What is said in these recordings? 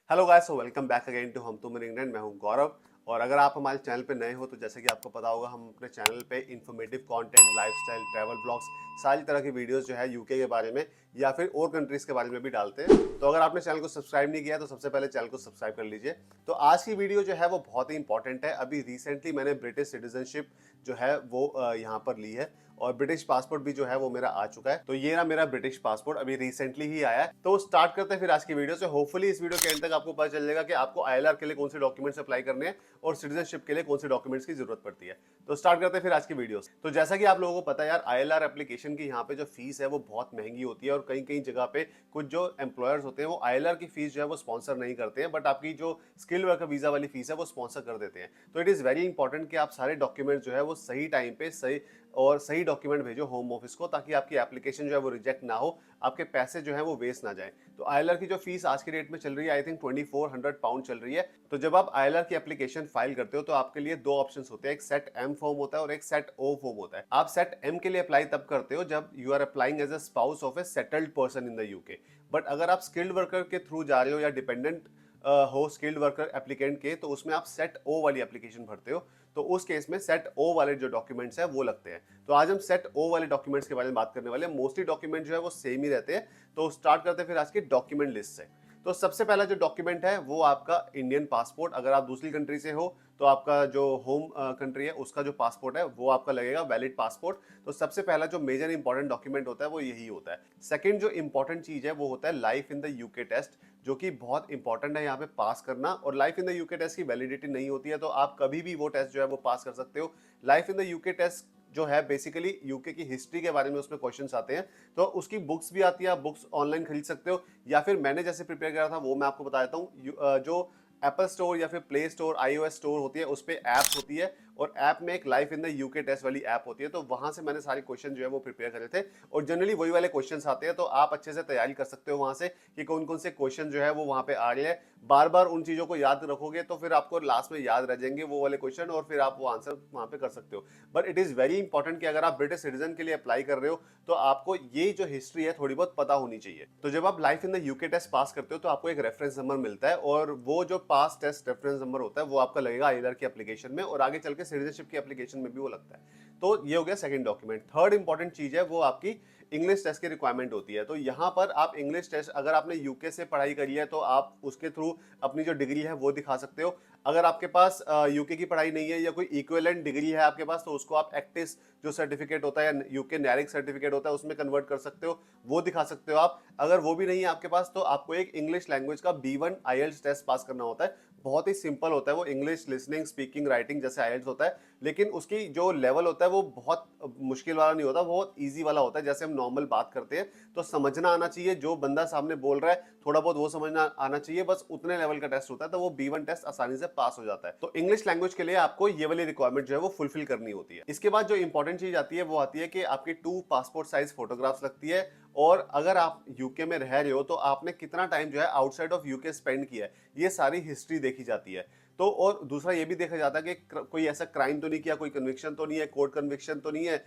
Hello guys, so welcome back again to Hum Tum in England. मैं हूं गौरव। और अगर आप हमारे चैनल पे नए हो तो जैसे कि आपको पता होगा, हम अपने चैनल पे informative content, lifestyle, travel blogs, सारी तरह की वीडियोस जो है यूके के बारे में या फिर और कंट्रीज के बारे में भी डालते हैं। तो अगर आपने चैनल को सब्सक्राइब नहीं किया तो सबसे पहले चैनल को सब्सक्राइब कर लीजिए। तो आज की वीडियो जो है वो बहुत ही इंपॉर्टेंट है। अभी रिसेंटली मैंने ब्रिटिश सिटीजनशिप जो है वो यहाँ पर ली है और ब्रिटिश पासपोर्ट भी जो है वो मेरा आ चुका है। तो ये ना मेरा ब्रिटिश पासपोर्ट अभी रिसेंटली ही आया है। तो स्टार्ट करते हैं फिर आज की वीडियो से। होपफुली इस वीडियो के एंड तक आपको पता चल जाएगा कि आपको आईएलआर के लिए कौन से डॉक्यूमेंट्स अप्लाई करने हैं और सिटीजनशिप के लिए कौन से डॉक्यूमेंट्स की जरूरत पड़ती है। तो स्टार्ट करते हैं फिर आज की वीडियो से। तो जैसा कि आप लोगों को पता है यार, आईएलआर एप्लीकेशन की यहाँ पे जो फीस है वो बहुत महंगी होती है और कई कई जगह पे कुछ जो एम्प्लॉयर्स होते हैं वो आईएलआर की फीस जो है वो स्पॉन्सर नहीं करते हैं, बट आपकी जो स्किल्ड वर्कर वीजा वाली फीस है वो स्पॉन्सर कर देते हैं। तो इट इज वेरी इंपॉर्टेंट कि आप सारे डॉक्यूमेंट जो है वो सही टाइम पे सही डॉक्यूमेंट भेजो होम ऑफिस को, ताकि आपकी एप्लीकेशन जो है वो रिजेक्ट ना हो, आपके पैसे जो है वो वेस्ट ना जाए। तो आईएलआर की जो फीस आज की डेट में चल रही है, आई थिंक 2400 पाउंड चल रही है। तो जब आप आईएलआर की एप्लीकेशन फाइल करते हो तो आपके लिए दो ऑप्शन होते हैं, एक सेट एम फॉर्म होता है और एक सेट ओ फॉर्म होता है। आप सेट एम के लिए अप्लाई तब करते हो जब you are applying as a spouse of a settled person in the UK. But अगर आप स्किल्ड वर्कर के थ्रू जा रहे हो या डिपेंडेंट हो स्किल्ड वर्कर एप्लीकेंट के, तो उसमें आप सेट ओ वाली एप्लीकेशन भरते हो। तो उस केस में सेट ओ वाले जो डॉक्यूमेंट्स है वो लगते हैं। तो आज हम सेट ओ वाले डॉक्यूमेंट्स के बारे में बात करने वाले हैं। मोस्टली डॉक्यूमेंट जो है वो सेम ही रहते हैं। तो स्टार्ट करते हैं फिर आज की डॉक्यूमेंट लिस्ट से। तो सबसे पहला जो डॉक्यूमेंट है वो आपका इंडियन पासपोर्ट। अगर आप दूसरी कंट्री से हो तो आपका जो होम कंट्री है उसका जो पासपोर्ट है वो आपका लगेगा वैलिड पासपोर्ट। तो सबसे पहला जो मेजर इंपॉर्टेंट डॉक्यूमेंट होता है वो यही होता है। सेकंड जो इंपॉर्टेंट चीज है वो होता है life in the UK test, जो कि बहुत इंपॉर्टेंट है यहाँ पे पास करना। और life in the UK test की वैलिडिटी नहीं होती है, तो आप कभी भी वो टेस्ट जो है वो पास कर सकते हो। Life in the UK test जो है बेसिकली यूके की हिस्ट्री के बारे में उसमें क्वेश्चंस आते हैं। तो उसकी बुक्स भी आती है, आप बुक्स ऑनलाइन खरीद सकते हो या फिर मैंने जैसे प्रिपेयर करा था वो मैं आपको बता देता हूँ। जो एप्पल स्टोर या फिर प्ले स्टोर, आईओएस स्टोर होती है, उस पर ऐप्स होती है और ऐप में एक life in the UK test वाली ऐप होती है। तो वहां से मैंने सारे क्वेश्चन जो है वो प्रिपेयर करे थे और जनरली वही वाले क्वेश्चंस आते हैं। तो आप अच्छे से तैयारी कर सकते हो वहां से कि कौन कौन से क्वेश्चन जो है वो वहां पे आ रहे हैं। बार बार उन चीजों को याद रखोगे तो फिर आपको लास्ट में याद रह जाएंगे वो वाले क्वेश्चन और फिर आप वो आंसर वहां पे कर सकते हो। But it is very important कि अगर आप ब्रिटिश सिटीजन के लिए अप्लाई कर रहे हो तो आपको ये जो हिस्ट्री है थोड़ी बहुत पता होनी चाहिए। तो जब आप life in the UK test pass करते हो तो आपको एक रेफरेंस नंबर मिलता है और वो जो पास टेस्ट रेफरेंस नंबर होता है वो आपका लगेगा आईआर की एप्लीकेशन में और आगे चल के सिटीजनशिप की एप्लीकेशन में भी वो लगता है। तो ये हो गया सेकंड डॉक्यूमेंट। थर्ड इंपॉर्टेंट चीज है वो आपकी इंग्लिश टेस्ट की रिक्वायरमेंट होती है। तो यहाँ पर आप इंग्लिश टेस्ट, अगर आपने यूके से पढ़ाई करी है तो आप उसके थ्रू अपनी जो डिग्री है वो दिखा सकते हो। अगर आपके पास यूके की पढ़ाई नहीं है या कोई इक्विवेलेंट डिग्री है आपके पास, तो उसको आप एक्टिस जो सर्टिफिकेट होता है या यूके नैरिक सर्टिफिकेट होता है उसमें कन्वर्ट कर सकते हो, वो दिखा सकते हो आप। अगर वो भी नहीं है आपके पास तो आपको एक इंग्लिश लैंग्वेज का B1 आईएलटीएस टेस्ट पास करना होता है। बहुत ही सिंपल होता है वो, इंग्लिश लिसनिंग स्पीकिंग राइटिंग जैसे आईएलटीएस होता है, लेकिन उसकी जो लेवल होता है वो बहुत मुश्किल वाला नहीं होता, बहुत इजी वाला होता है। जैसे हम नॉर्मल बात करते हैं तो समझना आना चाहिए, जो बंदा सामने बोल रहा है थोड़ा बहुत वो समझना आना चाहिए, बस उतने लेवल का टेस्ट होता है। तो वो B1 टेस्ट आसानी से पास हो जाता है। तो इंग्लिश लैंग्वेज के लिए आपको ये वाली रिक्वायरमेंट जो है वो फुलफिल करनी होती है। इसके बाद जो इंपॉर्टेंट चीज आती है वो आती है कि आपकी 2 पासपोर्ट साइज फोटोग्राफ्स लगती है और अगर आप यूके में रह रहे हो तो आपने कितना टाइम जो है आउटसाइड ऑफ यूके स्पेंड किया है, ये सारी हिस्ट्री देखी जाती है। तो और दूसरा ये भी देखा जाता है कि कोई ऐसा क्राइम तो नहीं किया, कोई कन्विक्शन तो नहीं है, कोर्ट कन्विक्शन तो नहीं है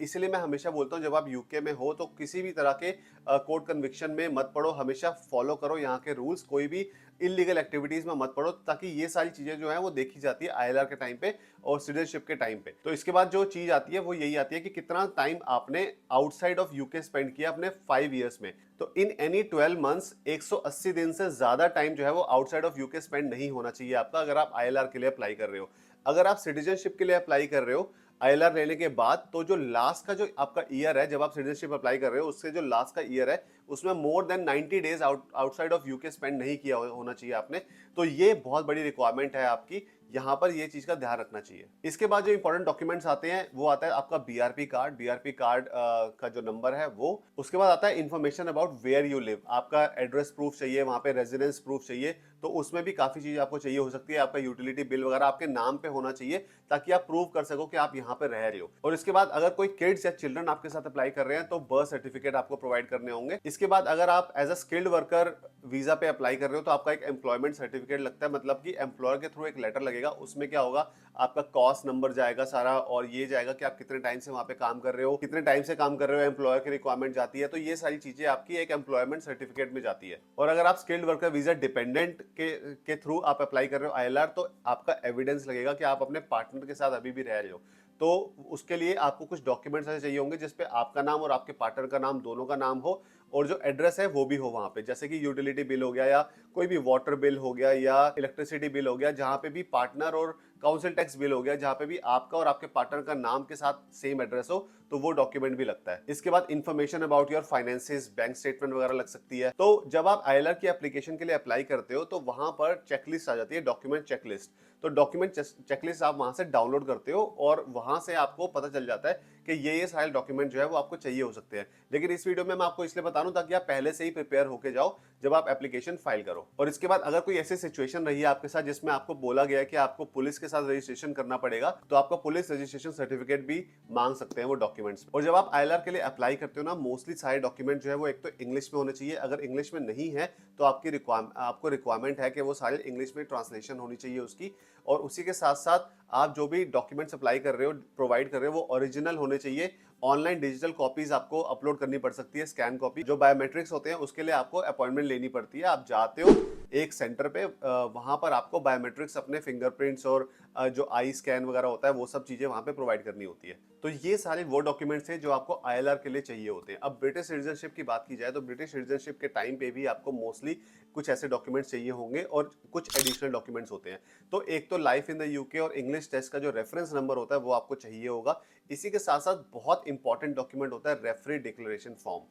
इसलिए मैं हमेशा बोलता हूँ जब आप यूके में हो तो किसी भी तरह के कोर्ट कन्विक्शन में मत पड़ो। हमेशा फॉलो करो यहाँ के रूल्स, कोई भी इलीगल एक्टिविटीज में मत पड़ो, ताकि ये सारी चीजें जो है वो देखी जाती है आईएलआर के टाइम पे और सिटीजनशिप के टाइम पे। तो इसके बाद जो चीज आती है वो यही आती है कि कितना टाइम आपने आउटसाइड ऑफ यूके स्पेंड किया अपने 5 ईयर्स में। तो इन एनी 12 मंथ्स 180 दिन से ज्यादा टाइम जो है वो आउटसाइड ऑफ यूके स्पेंड नहीं होना चाहिए आपका, अगर आप आईएलआर के लिए अप्लाई कर रहे हो। अगर आप सिटीजनशिप के लिए अप्लाई कर रहे हो आईएलआर लेने के बाद, तो जो लास्ट का जो आपका ईयर है जब आप सिटीजनशिप अप्लाई कर रहे हो उससे जो लास्ट का ईयर है उसमें more than 90 days outside of UK spend नहीं किया होना चाहिए आपने। तो ये बहुत बड़ी रिक्वायरमेंट है आपकी, यहाँ पर ये चीज का ध्यान रखना चाहिए। इसके बाद जो इंपॉर्टेंट डॉक्यूमेंट्स आते हैं वो आता है आपका बीआरपी कार्ड। बीआरपी कार्ड का जो नंबर है वो, उसके बाद आता है information about where you live, आपका एड्रेस प्रूफ चाहिए, वहां पे रेजिडेंस प्रूफ चाहिए। तो उसमें भी काफी चीज आपको चाहिए हो सकती है। आपका यूटिलिटी बिल वगैरह आपके नाम पे होना चाहिए ताकि आप प्रूव कर सको कि आप यहाँ पे रह रहे हो। और इसके बाद अगर कोई किड्स या चिल्ड्रन आपके साथ अप्लाई कर रहे हैं तो बर्थ सर्टिफिकेट आपको प्रोवाइड करने होंगे। इसके इसके बाद अगर आप as a skilled worker visa पे अप्लाई कर रहे हो तो आपका एक एम्प्लॉयमेंट सर्टिफिकेट लगता है, मतलब कि एम्प्लॉयर के थ्रू एक लेटर लगेगा। उसमें क्या होगा, आपका कॉस्ट नंबर जाएगा सारा, और ये जाएगा कि आप कितने टाइम से वहां पे काम कर रहे हो, कितने टाइम से काम कर रहे हो, एम्प्लॉयर की रिक्वायरमेंट जाती है। तो ये सारी चीजें आपकी एक एम्प्लॉयमेंट सर्टिफिकेट में जाती है। और अगर आप स्किल्ड वर्कर वीजा डिपेंडेंट के थ्रू आप अप्लाई कर रहे हो आईएलआर, तो आपका एविडेंस लगेगा कि आप अपने पार्टनर के साथ अभी भी रह रहे हो। तो उसके लिए आपको कुछ डॉक्यूमेंट्स ऐसे चाहिए होंगे जिसपे आपका नाम और आपके पार्टनर का नाम, दोनों का नाम हो, और जो एड्रेस है वो भी हो वहां पे, जैसे कि यूटिलिटी बिल हो गया या कोई भी वाटर बिल हो गया या इलेक्ट्रिसिटी बिल हो गया, जहां पे भी पार्टनर, और काउंसिल टैक्स बिल हो गया जहां पे भी आपका और आपके पार्टनर का नाम के साथ सेम एड्रेस हो, तो वो डॉक्यूमेंट भी लगता है। इसके बाद information about your finances, bank statement वगैरह लग सकती है। तो जब आप आईएलआर की एप्लीकेशन के लिए अप्लाई करते हो तो वहां पर चेकलिस्ट आ जाती है, डॉक्यूमेंट चेकलिस्ट। तो डॉक्यूमेंट चेकलिस्ट आप वहां से डाउनलोड करते हो और वहां से आपको पता चल जाता है कि ये सारे डॉक्यूमेंट जो है वो आपको चाहिए हो सकते हैं। लेकिन इस वीडियो में मैं आपको इसलिए बता रहा हूं ताकि आप पहले से ही प्रिपेयर होके जाओ जब आप एप्लीकेशन फाइल करो। और इसके बाद अगर कोई ऐसी सिचुएशन रही है आपके साथ जिसमें आपको बोला गया है कि आपको पुलिस के साथ रजिस्ट्रेशन करना पड़ेगा, तो आपका पुलिस रजिस्ट्रेशन सर्टिफिकेट भी मांग सकते हैं वो डॉक्यूमेंट्स। और जब आप आईएलआर के लिए अप्लाई करते हो ना, मोस्टली सारे डॉक्यूमेंट जो है वो एक तो इंग्लिश में होने चाहिए। अगर इंग्लिश में नहीं है तो आपको रिक्वायरमेंट है कि वो सारे इंग्लिश में ट्रांसलेशन होनी चाहिए उसकी। और उसी के साथ साथ आप जो भी डॉक्यूमेंट्स अप्लाई कर रहे हो, प्रोवाइड कर रहे हो, वो ओरिजिनल होने चाहिए। ऑनलाइन डिजिटल कॉपीज आपको अपलोड करनी पड़ सकती है, स्कैन कॉपी। जो बायोमेट्रिक्स होते हैं उसके लिए आपको अपॉइंटमेंट लेनी पड़ती है। आप जाते हो एक सेंटर पे, वहां पर आपको बायोमेट्रिक्स, अपने फिंगरप्रिंट्स और जो आई स्कैन वगैरह होता है, वो सब चीजें वहां पे प्रोवाइड करनी होती है। तो ये सारे वो डॉक्यूमेंट्स हैं जो आपको आईएलआर के लिए चाहिए होते हैं। अब ब्रिटिश सिटीजनशिप की बात की जाए तो ब्रिटिश सिटीजनशिप के टाइम पे भी आपको मोस्टली कुछ ऐसे डॉक्यूमेंट्स चाहिए होंगे और कुछ एडिशनल डॉक्यूमेंट्स होते हैं। तो एक तो लाइफ इन द यूके और इंग्लिश टेस्ट का जो रेफरेंस नंबर होता है वो आपको चाहिए होगा। इसी के साथ साथ बहुत इंपॉर्टेंट डॉक्यूमेंट होता है referee declaration form.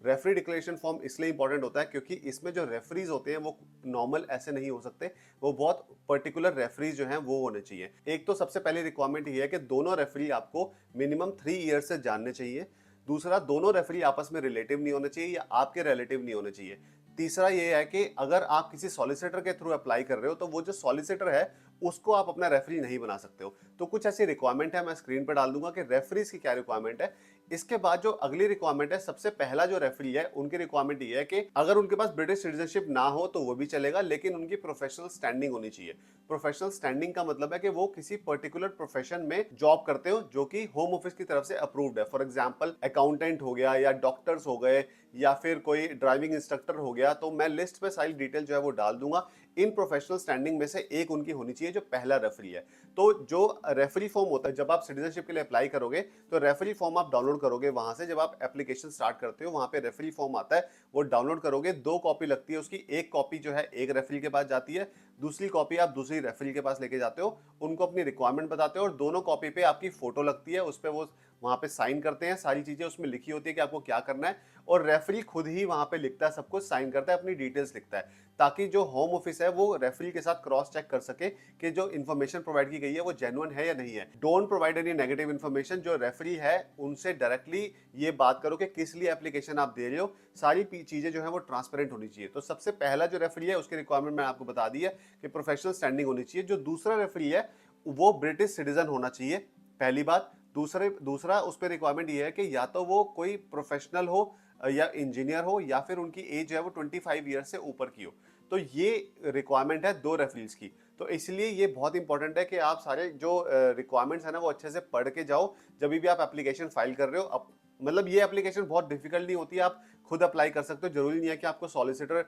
Referee declaration form इसलिए इंपॉर्टेंट होता है क्योंकि इसमें जो रेफरीज होते हैं वो नॉर्मल ऐसे नहीं हो सकते, वो बहुत पर्टिकुलर रेफरीज जो हैं वो होने चाहिए। एक तो सबसे पहली रिक्वायरमेंट ये है कि दोनों रेफरी आपको मिनिमम 3 ईयर से जानने चाहिए। दूसरा, दोनों रेफरी आपस में रिलेटिव नहीं होने चाहिए या आपके रिलेटिव नहीं होने चाहिए। तीसरा ये है कि अगर आप किसी सॉलिसिटर के थ्रू अप्लाई कर रहे हो तो वो जो सॉलिसिटर है उसको आप अपना रेफरी नहीं बना सकते हो। तो कुछ ऐसी रिक्वायरमेंट है, मैं स्क्रीन पर डाल दूंगा कि रेफरीज की क्या रिक्वायरमेंट है। इसके बाद जो अगली रिक्वायरमेंट है, सबसे पहला जो रेफरी है उनकी रिक्वायरमेंट ये है कि अगर उनके पास ब्रिटिश सिटीजनशिप ना हो तो वो भी चलेगा, लेकिन उनकी प्रोफेशनल स्टैंडिंग होनी चाहिए। प्रोफेशनल स्टैंडिंग का मतलब है कि वो किसी पर्टिकुलर प्रोफेशन में जॉब करते हो जो कि होम ऑफिस की तरफ से अप्रूव्ड है। फॉर एग्जांपल अकाउंटेंट हो गया या डॉक्टर्स हो गए या फिर कोई ड्राइविंग इंस्ट्रक्टर हो गया। तो मैं लिस्ट में सारी डिटेल जो है वो डाल दूंगा। इन प्रोफेशनल स्टैंडिंग में से एक उनकी होनी चाहिए जो पहला रेफरी है। तो जो रेफरी फॉर्म होता है, जब आप सिटीजनशिप के लिए अप्लाई करोगे तो रेफरी फॉर्म आप डाउनलोड करोगे वहां से। जब आप एप्लीकेशन स्टार्ट करते हो वहां पे रेफरी फॉर्म आता है, वो डाउनलोड करोगे। 2 कॉपी लगती है उसकी। एक कॉपी जो है एक रेफरी के पास जाती है, दूसरी कॉपी आप दूसरी रेफरी के पास लेके जाते हो, उनको अपनी रिक्वायरमेंट बताते हो और दोनों कॉपी पे आपकी फोटो लगती है। उस पर वो वहां पे साइन करते हैं, सारी चीजें उसमें लिखी होती है कि आपको क्या करना है। और रेफरी खुद ही वहां पे लिखता है, सब कुछ साइन करता है, अपनी डिटेल्स लिखता है, ताकि जो होम ऑफिस है वो रेफरी के साथ क्रॉस चेक कर सके कि जो इन्फॉर्मेशन प्रोवाइड की गई है वो जेन्युइन है या नहीं है। Don't provide any negative information. जो रेफरी है उनसे डायरेक्टली ये बात करो कि किस लिए एप्लीकेशन आप दे रहे हो। सारी चीजें जो है वो ट्रांसपेरेंट होनी चाहिए। तो सबसे पहला जो रेफरी है उसकी रिक्वायरमेंट मैंने आपको बता दी है कि प्रोफेशनल स्टैंडिंग होनी चाहिए। जो दूसरा रेफरी है वो ब्रिटिश सिटीजन होना चाहिए, पहली बात। दूसरा उस पर रिक्वायरमेंट ये है कि या तो वो कोई प्रोफेशनल हो या इंजीनियर हो या फिर उनकी एज जो है वो 25 ईयर से ऊपर की हो। तो ये रिक्वायरमेंट है 2 रेफरीज की। तो इसलिए ये बहुत इंपॉर्टेंट है कि आप सारे जो रिक्वायरमेंट्स है ना वो अच्छे से पढ़ के जाओ जब भी आप एप्लीकेशन फाइल कर रहे हो। मतलब ये एप्लीकेशन बहुत डिफिकल्ट नहीं होती है, आप खुद अप्लाई कर सकते हो। जरूरी नहीं है कि आपको सॉलिसिटर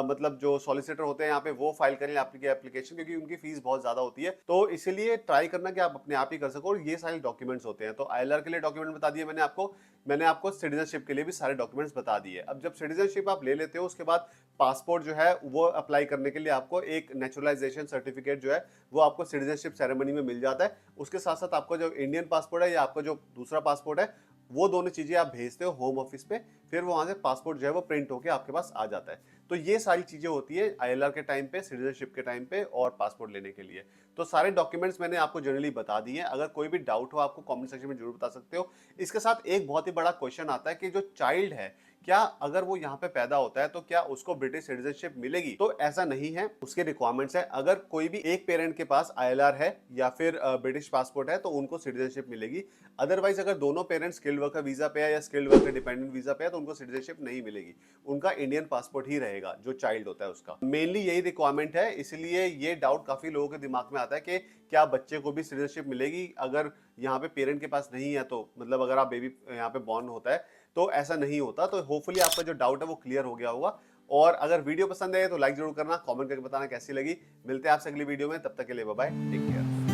मतलब जो सॉलिसिटर होते हैं यहाँ पे वो फाइल करें आपकी एप्लीकेशन, क्योंकि उनकी फीस बहुत ज्यादा होती है। तो इसीलिए ट्राई करना कि आप अपने आप ही कर सको। और ये सारे डॉक्यूमेंट्स होते हैं। तो आईएलआर के लिए डॉक्यूमेंट बता दिए मैंने आपको सिटीजनशिप के लिए भी सारे डॉक्यूमेंट्स बता दिए। अब जब सिटीजनशिप आप ले लेते हो उसके बाद पासपोर्ट जो है वो अप्लाई करने के लिए आपको एक नेचुरलाइजेशन सर्टिफिकेट जो है वो आपको सिटीजनशिप सेरेमनी में मिल जाता है। उसके साथ साथ आपका जो इंडियन पासपोर्ट है या आपका जो दूसरा पासपोर्ट है, वो दोनों चीजें आप भेजते हो होम ऑफिस पे, फिर वो वहां से पासपोर्ट जो है वो प्रिंट होके आपके पास आ जाता है। तो ये सारी चीजें होती है आईएलआर के टाइम पे, सिटीजनशिप के टाइम पे और पासपोर्ट लेने के लिए। तो सारे डॉक्यूमेंट्स मैंने आपको जनरली बता दिए हैं। अगर कोई भी डाउट हो आपको कमेंट सेक्शन में जरूर बता सकते हो। इसके साथ एक बहुत ही बड़ा क्वेश्चन आता है कि जो चाइल्ड है क्या अगर वो यहाँ पे पैदा होता है तो क्या उसको ब्रिटिश सिटीजनशिप मिलेगी? तो ऐसा नहीं है, उसके रिक्वायरमेंट्स है। अगर कोई भी एक पेरेंट के पास आईएलआर है या फिर ब्रिटिश पासपोर्ट है तो उनको सिटीजनशिप मिलेगी। अदरवाइज अगर दोनों पेरेंट्स स्किल्ड वर्कर वीजा पे है या स्किल्ड वर्कर डिपेंडेंट वीजा पे है तो उनको सिटीजनशिप नहीं मिलेगी, उनका इंडियन पासपोर्ट ही रहेगा जो चाइल्ड होता है उसका। मेनली यही रिक्वायरमेंट है, इसलिए ये डाउट काफी लोगों के दिमाग में आता है कि क्या बच्चे को भी सिटीजनशिप मिलेगी अगर यहाँ पे पेरेंट के पास नहीं है, तो मतलब अगर आप बेबी यहाँ पे बॉर्न होता है तो ऐसा नहीं होता। तो होपफुली आपका जो डाउट है वो क्लियर हो गया होगा। और अगर वीडियो पसंद आए तो लाइक जरूर करना, कमेंट करके बताना कैसी लगी। मिलते हैं आपसे अगली वीडियो में, तब तक के लिए बाय बाय, टेक केयर।